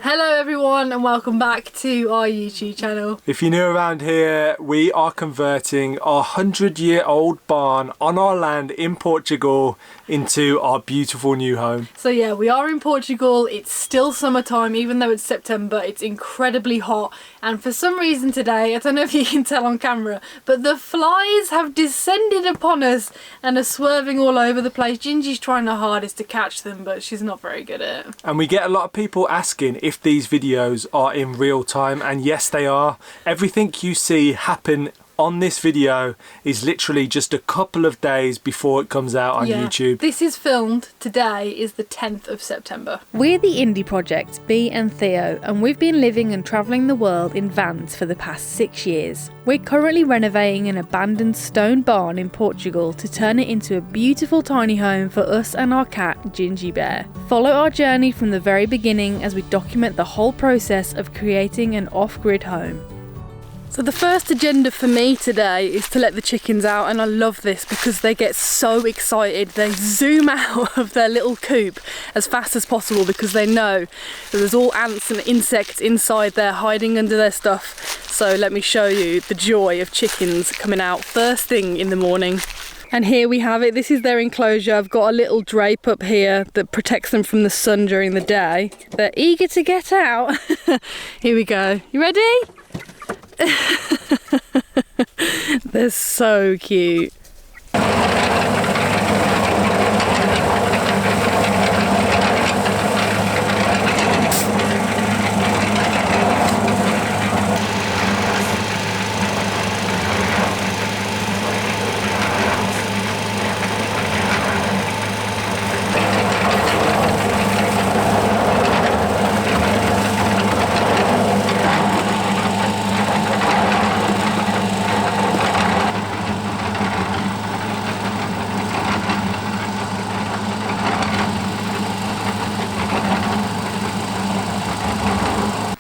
Hello everyone and welcome back to our YouTube channel. If you're new around here, we are converting our 100-year-old barn on our land in Portugal into our beautiful new home. So yeah, we are in Portugal. It's still summertime, even though it's September. It's incredibly hot, and for some reason today, I don't know if you can tell on camera, but the flies have descended upon us and are swerving all over the place. Ginjey's trying her hardest to catch them, but she's not very good at it. And we get a lot of people asking if these videos are in real time, and yes they are. Everything you see happen on this video is literally just a couple of days before it comes out on YouTube. This is filmed, today is the 10th of September. We're the indie project, Bee and Theo, and we've been living and travelling the world in vans for the past 6 years. We're currently renovating an abandoned stone barn in Portugal to turn it into a beautiful tiny home for us and our cat, Ginjey Bear. Follow our journey from the very beginning as we document the whole process of creating an off-grid home. So the first agenda for me today is to let the chickens out, and I love this because they get so excited. They zoom out of their little coop as fast as possible because they know that there's all ants and insects inside there hiding under their stuff. So let me show you the joy of chickens coming out first thing in the morning. And here we have it. This is their enclosure. I've got a little drape up here that protects them from the sun during the day. They're eager to get out. Here we go. You ready? They're so cute.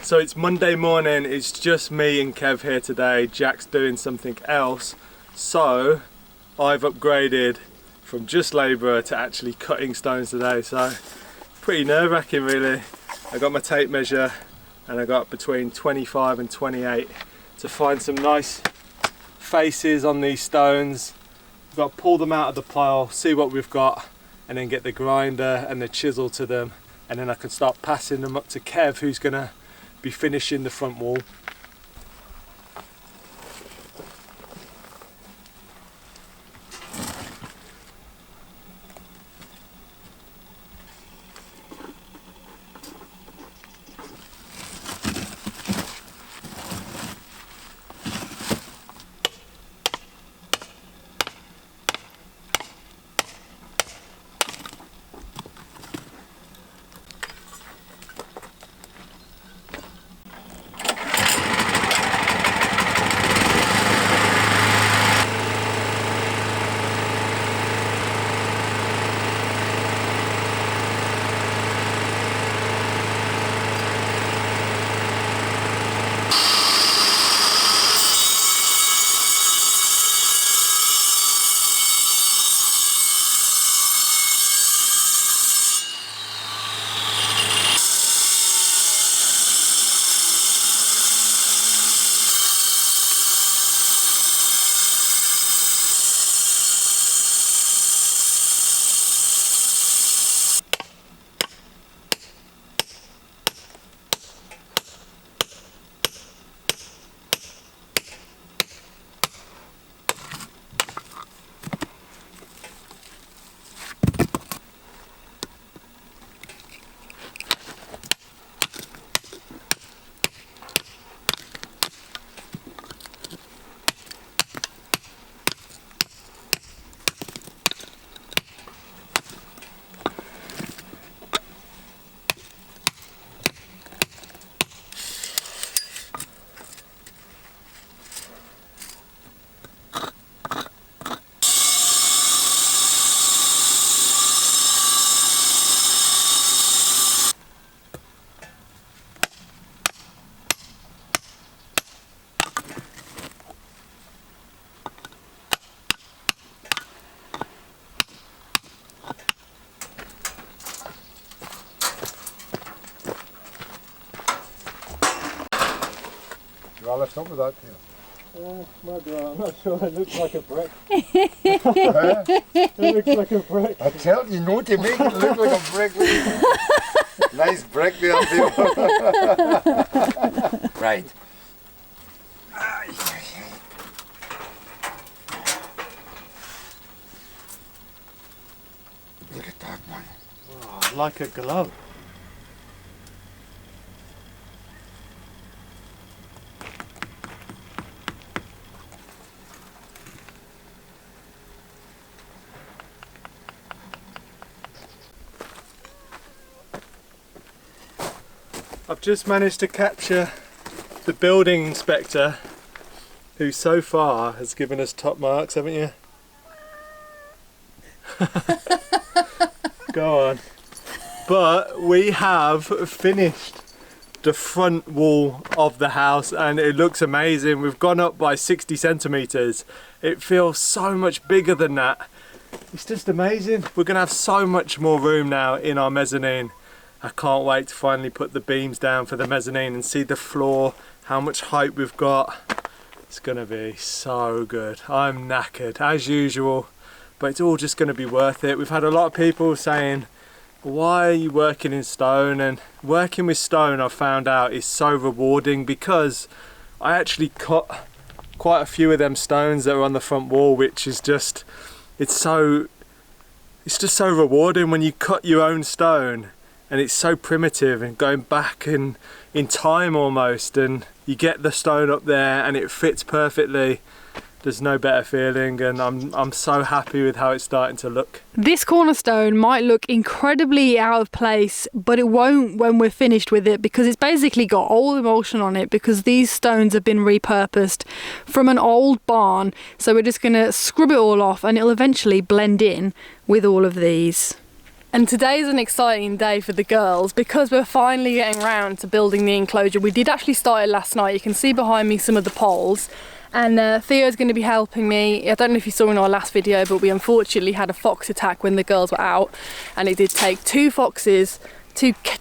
So it's Monday morning, it's just me and Kev here today. Jack's doing something else. So I've upgraded from just labourer to actually cutting stones today. So pretty nerve-wracking really. I got my tape measure and I got between 25 and 28 to find some nice faces on these stones. We've got to pull them out of the pile, see what we've got, and then get the grinder and the chisel to them, and then I can start passing them up to Kev, who's gonna be finishing the front wall. Well, let's stop with that. Might be right. I'm not sure. It looks like a brick. It looks like a brick. I tell you, know to make it look like a brick. Nice brick there, Theo. Right. Look at that one. Oh, like a glove. I've just managed to capture the building inspector, who so far has given us top marks, haven't you? Go on. But we have finished the front wall of the house and it looks amazing. We've gone up by 60 centimeters. It feels so much bigger than that. It's just amazing. We're gonna have so much more room now in our mezzanine. I can't wait to finally put the beams down for the mezzanine and see the floor, how much height we've got. It's gonna be so good. I'm knackered as usual, but it's all just gonna be worth it. We've had a lot of people saying, why are you working in stone? And working with stone, I've found out, is so rewarding because I actually cut quite a few of them stones that are on the front wall, which is just, it's just so rewarding when you cut your own stone. And it's so primitive and going back in time almost, and you get the stone up there and it fits perfectly. There's no better feeling, and I'm so happy with how it's starting to look. This cornerstone might look incredibly out of place, but it won't when we're finished with it, because it's basically got old emulsion on it, because these stones have been repurposed from an old barn. So we're just gonna scrub it all off and it'll eventually blend in with all of these. And today's an exciting day for the girls because we're finally getting round to building the enclosure. We did actually start it last night. You can see behind me some of the poles, and Theo's going to be helping me. I don't know if you saw in our last video, but we unfortunately had a fox attack when the girls were out, and it did take two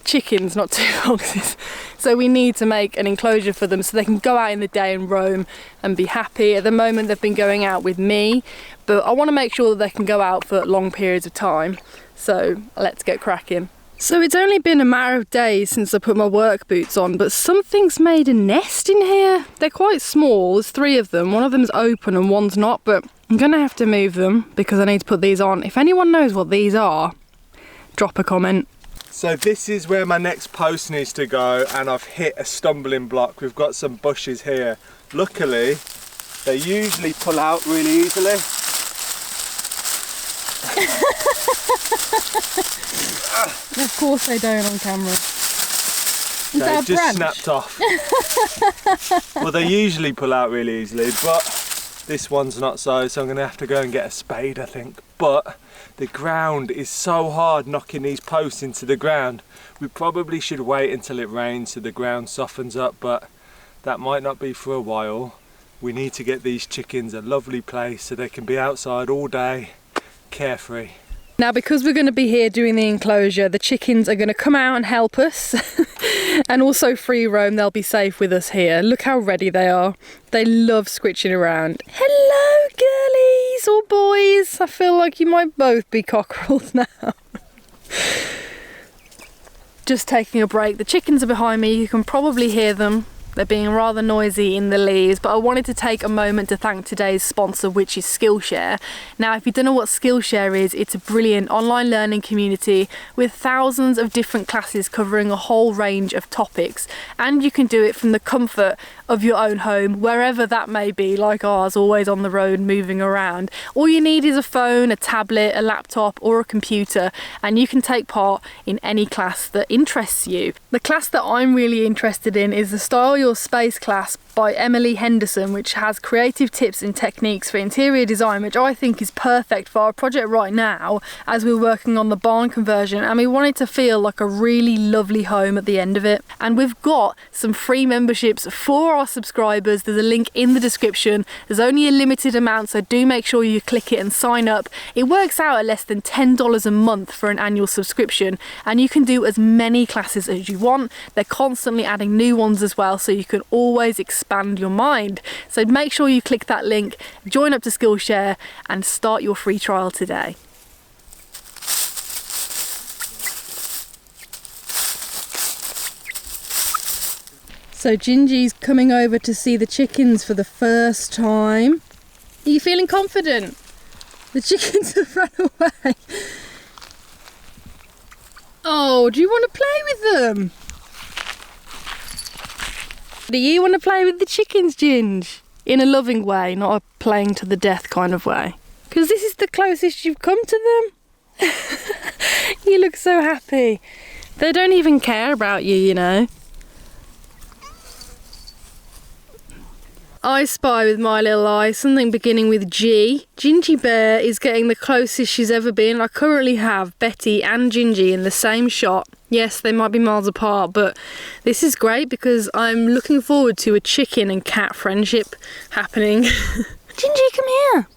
chickens, not two foxes. So we need to make an enclosure for them so they can go out in the day and roam and be happy. At the moment they've been going out with me, but I want to make sure that they can go out for long periods of time. So let's get cracking. So it's only been a matter of days since I put my work boots on, but something's made a nest in here. They're quite small, there's three of them. One of them's open and one's not, but I'm gonna have to move them because I need to put these on. If anyone knows what these are, drop a comment. So this is where my next post needs to go, and I've hit a stumbling block. We've got some bushes here. Luckily, they usually pull out really easily. Of course they don't on camera. They just snapped off. Well, they usually pull out really easily, but this one's not so I'm going to have to go and get a spade, I think. But the ground is so hard knocking these posts into the ground. We probably should wait until it rains so the ground softens up, but that might not be for a while. We need to get these chickens a lovely place so they can be outside all day, carefree. Now, because we're going to be here doing the enclosure, the chickens are going to come out and help us and also free roam. They'll be safe with us here. Look how ready they are. They love scritching around. Hello, girlies or boys. I feel like you might both be cockerels now. Just taking a break. The chickens are behind me. You can probably hear them. They're being rather noisy in the leaves, but I wanted to take a moment to thank today's sponsor, which is Skillshare. Now, if you don't know what Skillshare is, it's a brilliant online learning community with thousands of different classes covering a whole range of topics, and you can do it from the comfort of your own home, wherever that may be, like ours, always on the road, moving around. All you need is a phone, a tablet, a laptop, or a computer, and you can take part in any class that interests you. The class that I'm really interested in is the Style Your Space class by Emily Henderson, which has creative tips and techniques for interior design, which I think is perfect for our project right now as we're working on the barn conversion, and we want it to feel like a really lovely home at the end of it. And we've got some free memberships for our subscribers. There's a link in the description. There's only a limited amount, so do make sure you click it and sign up. It works out at less than $10 a month for an annual subscription, and you can do as many classes as you want. They're constantly adding new ones as well, so you can always expand your mind. So make sure you click that link, join up to Skillshare and start your free trial today. So Ginjey's coming over to see the chickens for the first time. Are you feeling confident? The chickens have run away. Oh, do you want to play with them? Do you want to play with the chickens, Ginj? In a loving way, not a playing to the death kind of way. Because this is the closest you've come to them. You look so happy. They don't even care about you, you know. I spy with my little eye something beginning with G. Ginjey Bear is getting the closest she's ever been. I currently have Betty and Ginjey in the same shot. Yes, they might be miles apart, but this is great because I'm looking forward to a chicken and cat friendship happening. Ginjey, come here.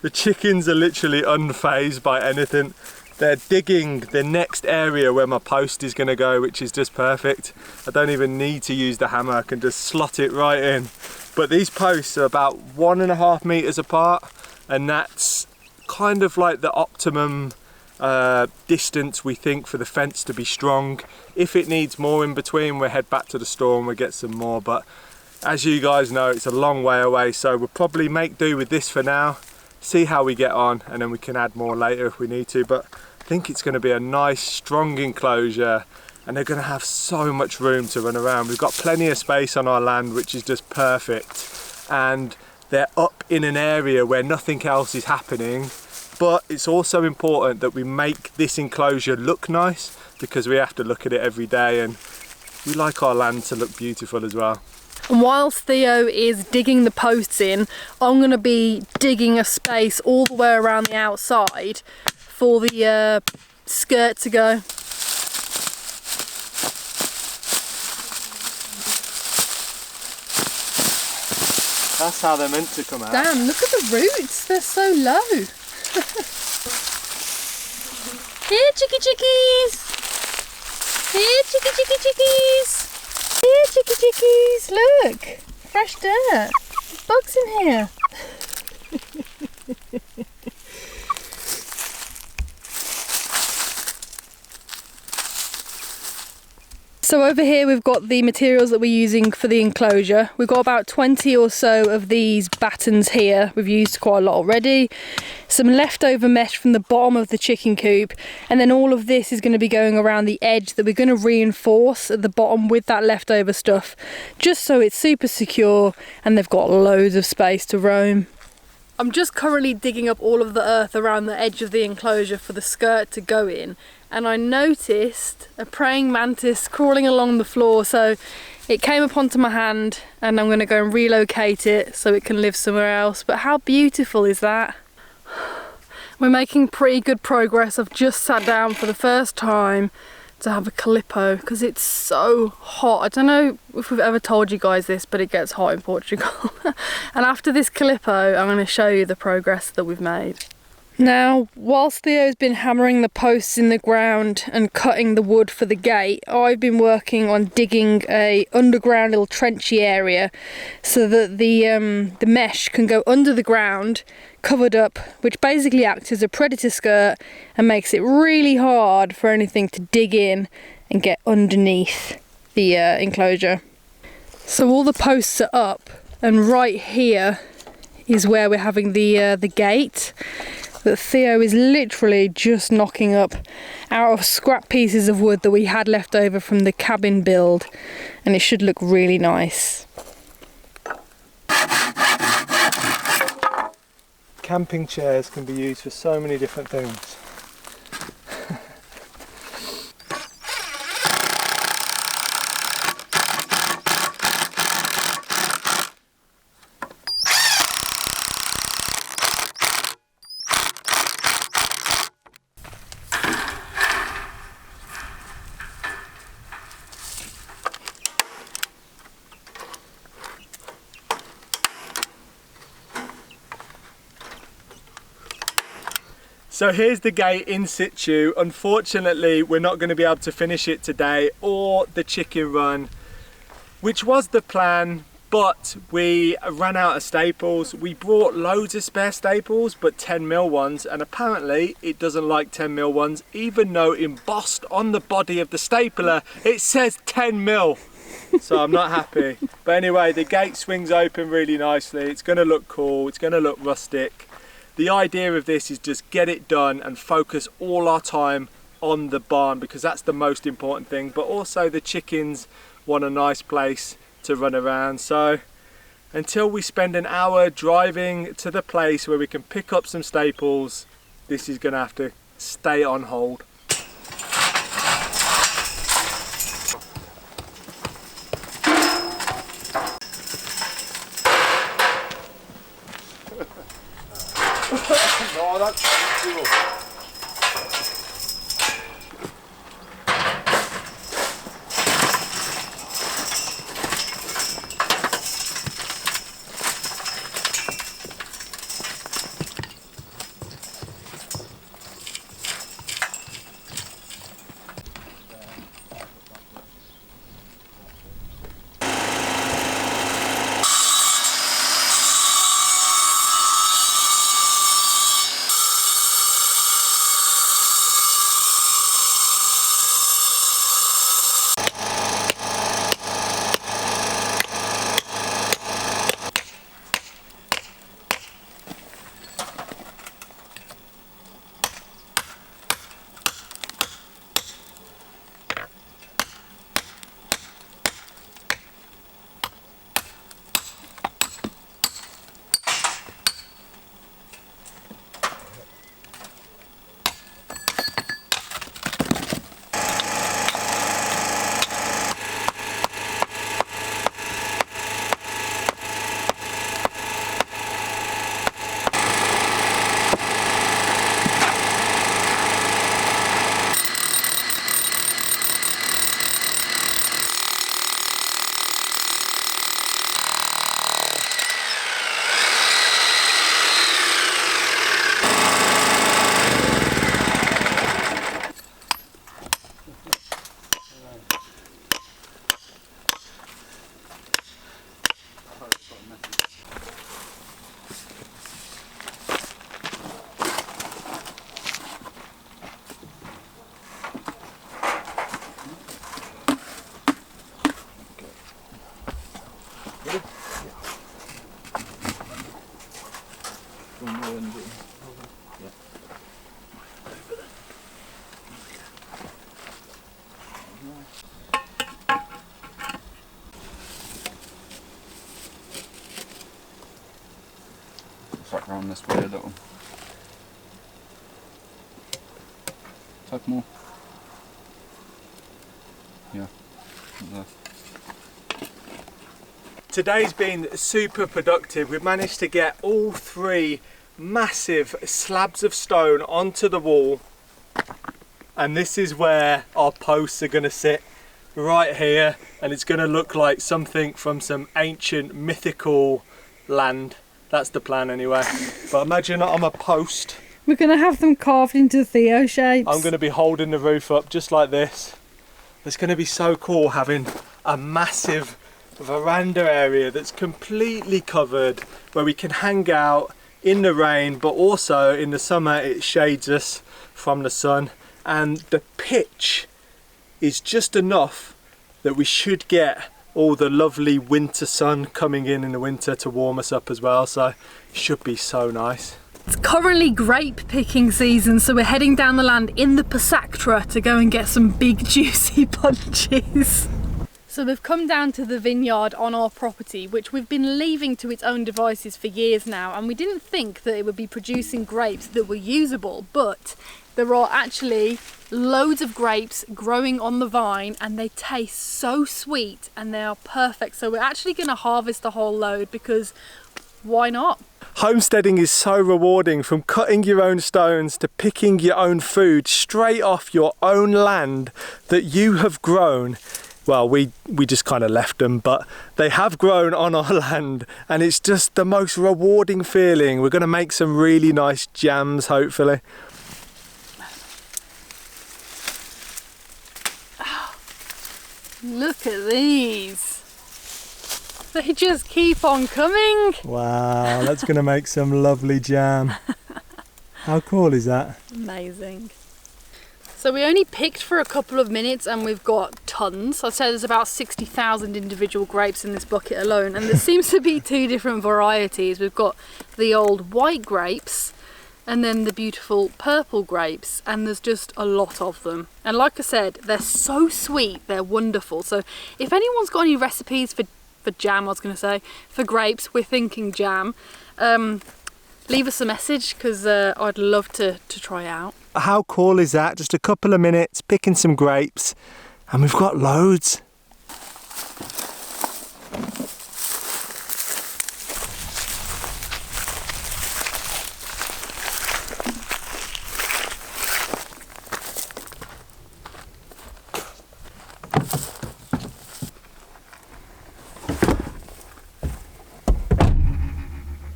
The chickens are literally unfazed by anything. They're digging the next area where my post is going to go, which is just perfect. I don't even need to use the hammer, I can just slot it right in. But these posts are about 1.5 meters apart, and that's kind of like the optimum distance we think for the fence to be strong. If it needs more in between, we'll head back to the store and we'll get some more. But as you guys know, it's a long way away, so we'll probably make do with this for now. See how we get on, and then we can add more later if we need to. But I think it's going to be a nice strong enclosure, and they're going to have so much room to run around. We've got plenty of space on our land, which is just perfect, and they're up in an area where nothing else is happening. But it's also important that we make this enclosure look nice, because we have to look at it every day, and we like our land to look beautiful as well. And whilst Theo is digging the posts in, I'm going to be digging a space all the way around the outside for the skirt to go. That's how they're meant to come out. Damn, look at the roots, they're so low. Here, chicky chickies! Here, chicky chicky chickies! Here, chicky chickies, look! Fresh dirt. There's bugs in here. So over here we've got the materials that we're using for the enclosure. We've got about 20 or so of these battens here. We've used quite a lot already. Some leftover mesh from the bottom of the chicken coop, and then all of this is going to be going around the edge that we're going to reinforce at the bottom with that leftover stuff, just so it's super secure and they've got loads of space to roam. I'm just currently digging up all of the earth around the edge of the enclosure for the skirt to go in, and I noticed a praying mantis crawling along the floor, so it came up onto my hand and I'm going to go and relocate it so it can live somewhere else. But how beautiful is that? We're making pretty good progress. I've just sat down for the first time to have a calippo because it's so hot. I don't know if we've ever told you guys this, but it gets hot in Portugal. And after this calippo, I'm going to show you the progress that we've made. Now, whilst Theo's been hammering the posts in the ground and cutting the wood for the gate, I've been working on digging a underground little trenchy area so that the mesh can go under the ground, covered up, which basically acts as a predator skirt and makes it really hard for anything to dig in and get underneath the enclosure. So all the posts are up, and right here is where we're having the gate that Theo is literally just knocking up out of scrap pieces of wood that we had left over from the cabin build, and it should look really nice. Camping chairs can be used for so many different things. So here's the gate in situ. Unfortunately, we're not going to be able to finish it today, or the chicken run, which was the plan, but we ran out of staples. We brought loads of spare staples, but 10mm ones, and apparently it doesn't like 10mm ones, even though embossed on the body of the stapler it says 10mm. So I'm not happy. But anyway, the gate swings open really nicely. It's going to look cool, it's going to look rustic. The idea of this is just get it done and focus all our time on the barn, because that's the most important thing, but also the chickens want a nice place to run around. So until we spend an hour driving to the place where we can pick up some staples, this is gonna have to stay on hold. No, that's cool. Back around this way a little. Type more. Yeah. There. Today's been super productive. We've managed to get all 3 massive slabs of stone onto the wall, and this is where our posts are going to sit, right here, and it's going to look like something from some ancient mythical land. That's the plan anyway. But imagine I'm a post. We're going to have them carved into Theo shapes. I'm going to be holding the roof up just like this. It's going to be so cool having a massive veranda area that's completely covered, where we can hang out in the rain, but also in the summer it shades us from the sun, and the pitch is just enough that we should get all the lovely winter sun coming in the winter to warm us up as well, so it should be so nice. It's currently grape picking season, so we're heading down the land in the Pasactra to go and get some big juicy bunches. So we've come down to the vineyard on our property, which we've been leaving to its own devices for years now, and we didn't think that it would be producing grapes that were usable, but there are actually loads of grapes growing on the vine, and they taste so sweet and they are perfect. So we're actually going to harvest a whole load, because why not? Homesteading is so rewarding, from cutting your own stones to picking your own food straight off your own land that you have grown. Well, we just kind of left them, but they have grown on our land, and it's just the most rewarding feeling. We're going to make some really nice jams, hopefully. Look at these. They just keep on coming. Wow, that's going to make some lovely jam. How cool is that? Amazing. So we only picked for a couple of minutes and we've got tons. I'd say there's about 60,000 individual grapes in this bucket alone, and there seems to be 2 different varieties. We've got the old white grapes and then the beautiful purple grapes, and there's just a lot of them. And like I said, they're so sweet, they're wonderful. So if anyone's got any recipes for jam, I was going to say, for grapes, we're thinking jam, leave us a message, because I'd love to try it out. How cool is that? Just a couple of minutes picking some grapes and we've got loads.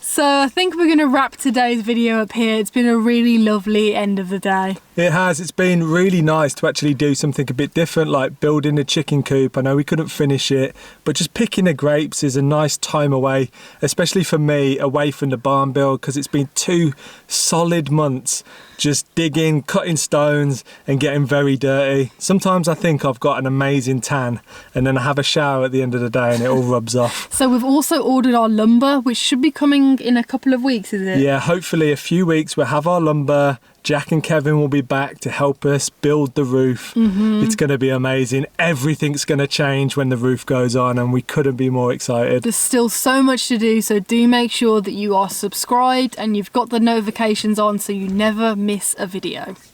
So I think we're going to wrap today's video up here. It's been a really lovely end of the day. It has. It's been really nice to actually do something a bit different, like building a chicken coop. I know we couldn't finish it, but just picking the grapes is a nice time away, especially for me, away from the barn build, because it's been 2 solid months just digging, cutting stones and getting very dirty. Sometimes I think I've got an amazing tan and then I have a shower at the end of the day and it all rubs off. So we've also ordered our lumber, which should be coming in a couple of weeks, is it? Yeah, hopefully a few weeks we'll have our lumber. Jack and Kevin will be back to help us build the roof. It's going to be amazing. Everything's going to change when the roof goes on and we couldn't be more excited. There's still so much to do, so do make sure that you are subscribed and you've got the notifications on so you never miss a video.